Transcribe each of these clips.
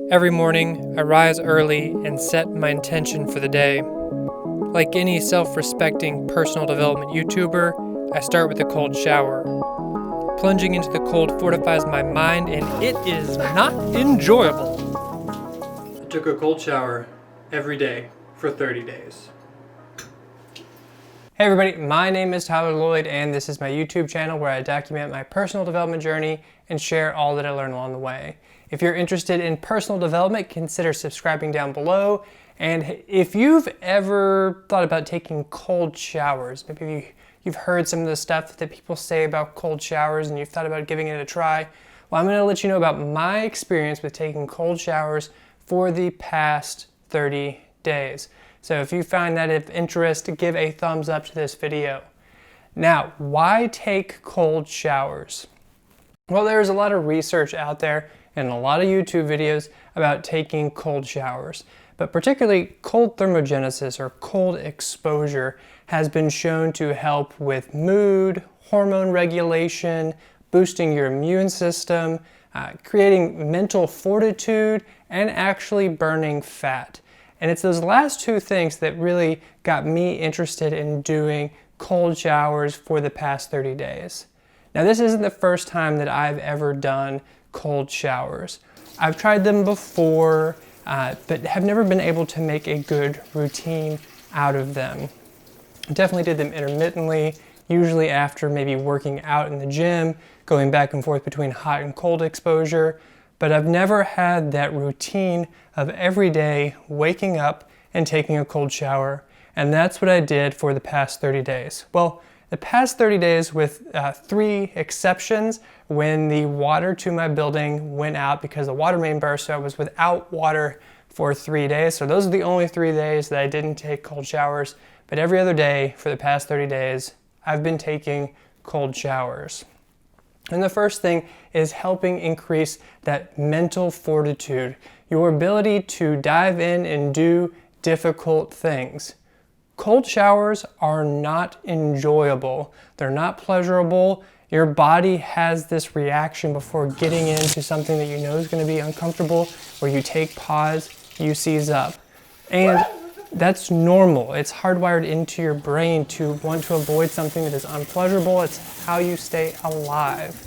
Every morning, I rise early and set my intention for the day. Like any self-respecting personal development YouTuber, I start with a cold shower. Plunging into the cold fortifies my mind, and it is not enjoyable. I took a cold shower every day for 30 days. Hey everybody, my name is Tyler Lloyd, and this is my YouTube channel where I document my personal development journey and share all that I learn along the way. If you're interested in personal development, consider subscribing down below. And if you've ever thought about taking cold showers, maybe you've heard some of the stuff that people say about cold showers and you've thought about giving it a try, well, I'm going to let you know about my experience with taking cold showers for the past 30 days. So if you find that of interest, give a thumbs up to this video. Now, why take cold showers? Well, there's a lot of research out there and a lot of YouTube videos about taking cold showers, but particularly cold thermogenesis or cold exposure has been shown to help with mood, hormone regulation, boosting your immune system, creating mental fortitude, and actually burning fat. And it's those last two things that really got me interested in doing cold showers for the past 30 days. Now, this isn't the first time that I've ever done cold showers. I've tried them before, but have never been able to make a good routine out of them. I definitely did them intermittently, usually after maybe working out in the gym, going back and forth between hot and cold exposure, but I've never had that routine of every day waking up and taking a cold shower, and that's what I did for the past 30 days. Well, the past 30 days with 3 exceptions when the water to my building went out because the water main burst, so I was without water for 3 days. So those are the only 3 days that I didn't take cold showers, but every other day for the past 30 days, I've been taking cold showers. And the first thing is helping increase that mental fortitude, your ability to dive in and do difficult things. Cold showers are not enjoyable. They're not pleasurable. Your body has this reaction before getting into something that you know is going to be uncomfortable, where you take pause, you seize up. And that's normal. It's hardwired into your brain to want to avoid something that is unpleasurable. It's how you stay alive.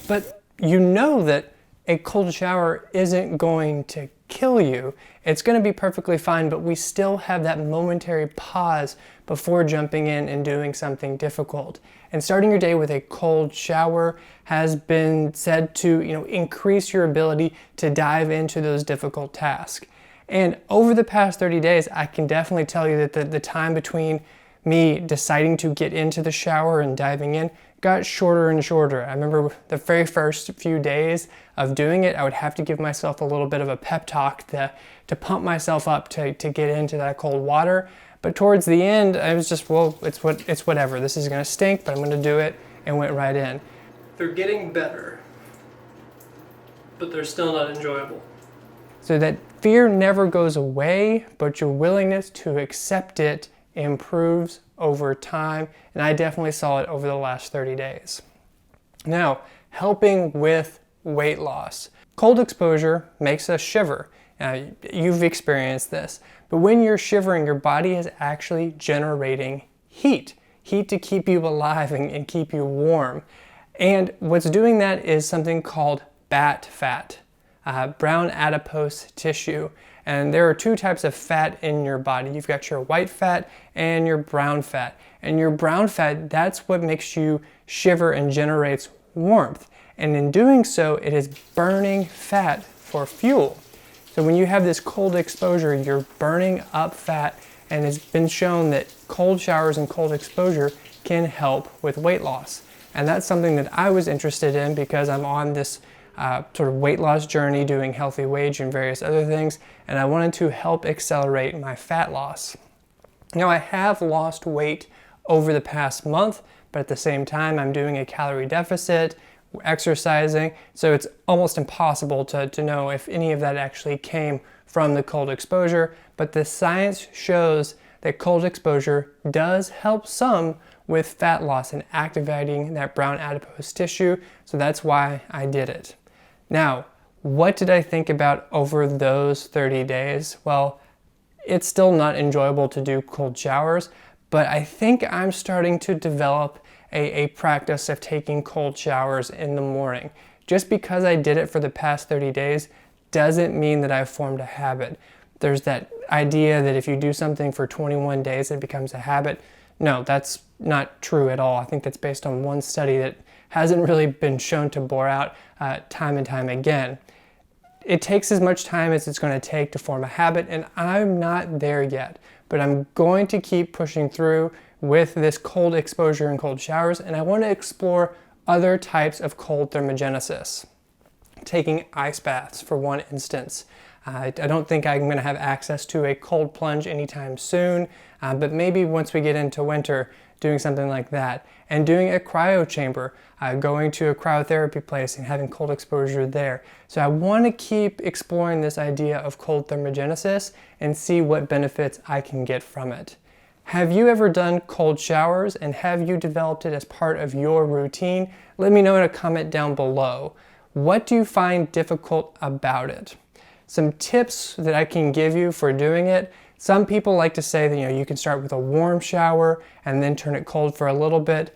But you know that a cold shower isn't going to kill you. It's going to be perfectly fine, but we still have that momentary pause before jumping in and doing something difficult. And starting your day with a cold shower has been said to, increase your ability to dive into those difficult tasks. And over the past 30 days, I can definitely tell you that the time between me deciding to get into the shower and diving in got shorter and shorter. I remember the very first few days of doing it, I would have to give myself a little bit of a pep talk to pump myself up to get into that cold water. But towards the end, I was just, well, it's whatever. This is gonna stink, but I'm gonna do it, and went right in. They're getting better, but they're still not enjoyable. So that fear never goes away, but your willingness to accept it improves over time, and I definitely saw it over the last 30 days. Now, helping with weight loss. Cold exposure makes us shiver. Now, you've experienced this, but when you're shivering, your body is actually generating heat to keep you alive and keep you warm. And what's doing that is something called BAT fat, brown adipose tissue. And there are 2 types of fat in your body. You've got your white fat and your brown fat. And your brown fat, that's what makes you shiver and generates warmth. And in doing so, it is burning fat for fuel. So when you have this cold exposure, you're burning up fat, and it's been shown that cold showers and cold exposure can help with weight loss. And that's something that I was interested in because I'm on this sort of weight loss journey, doing healthy wage and various other things, and I wanted to help accelerate my fat loss. Now, I have lost weight over the past month, but at the same time, I'm doing a calorie deficit, exercising, so it's almost impossible to know if any of that actually came from the cold exposure, but the science shows that cold exposure does help some with fat loss and activating that brown adipose tissue, so that's why I did it. Now, What did I think about over those 30 days? Well, it's still not enjoyable to do cold showers, but I think I'm starting to develop a practice of taking cold showers in the morning. Just because I did it for the past 30 days doesn't mean that I've formed a habit. There's that idea that if you do something for 21 days, it becomes a habit. No, that's not true at all. I think that's based on one study that hasn't really been shown to bore out time and time again. It takes as much time as it's going to take to form a habit, and I'm not there yet. But I'm going to keep pushing through with this cold exposure and cold showers, and I want to explore other types of cold thermogenesis. Taking ice baths, for one instance. I don't think I'm going to have access to a cold plunge anytime soon, but maybe once we get into winter, doing something like that. And doing a cryo chamber, going to a cryotherapy place and having cold exposure there. So I want to keep exploring this idea of cold thermogenesis and see what benefits I can get from it. Have you ever done cold showers, and have you developed it as part of your routine? Let me know in a comment down below. What do you find difficult about it? Some tips that I can give you for doing it. Some people like to say that you can start with a warm shower and then turn it cold for a little bit.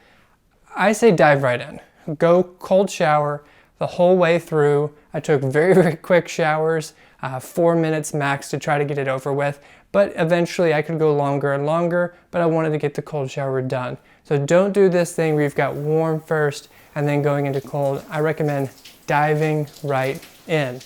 I say dive right in. Go cold shower the whole way through. I took very, very quick showers, 4 minutes max to try to get it over with. But eventually I could go longer and longer, but I wanted to get the cold shower done. So don't do this thing where you've got warm first and then going into cold. I recommend diving right in.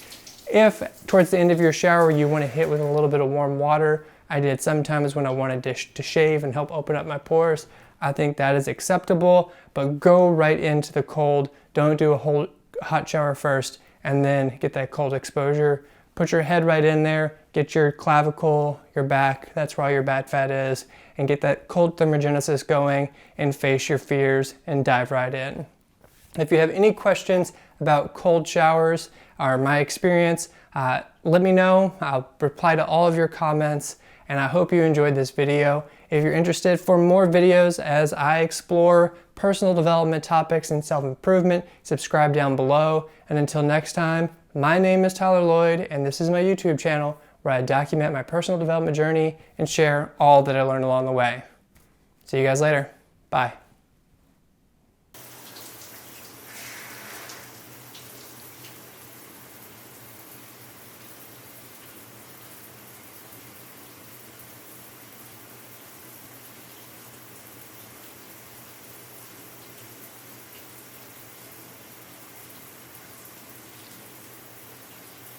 If towards the end of your shower you want to hit with a little bit of warm water, I did sometimes when I wanted to shave and help open up my pores, I think that is acceptable, but go right into the cold. Don't do a whole hot shower first and then get that cold exposure. Put your head right in there, get your clavicle, your back, that's where all your bad fat is, and get that cold thermogenesis going and face your fears and dive right in. If you have any questions about cold showers or my experience, let me know. I'll reply to all of your comments, and I hope you enjoyed this video. If you're interested for more videos as I explore personal development topics and self-improvement, subscribe down below. And until next time, my name is Tyler Lloyd, and this is my YouTube channel where I document my personal development journey and share all that I learned along the way. See you guys later. Bye.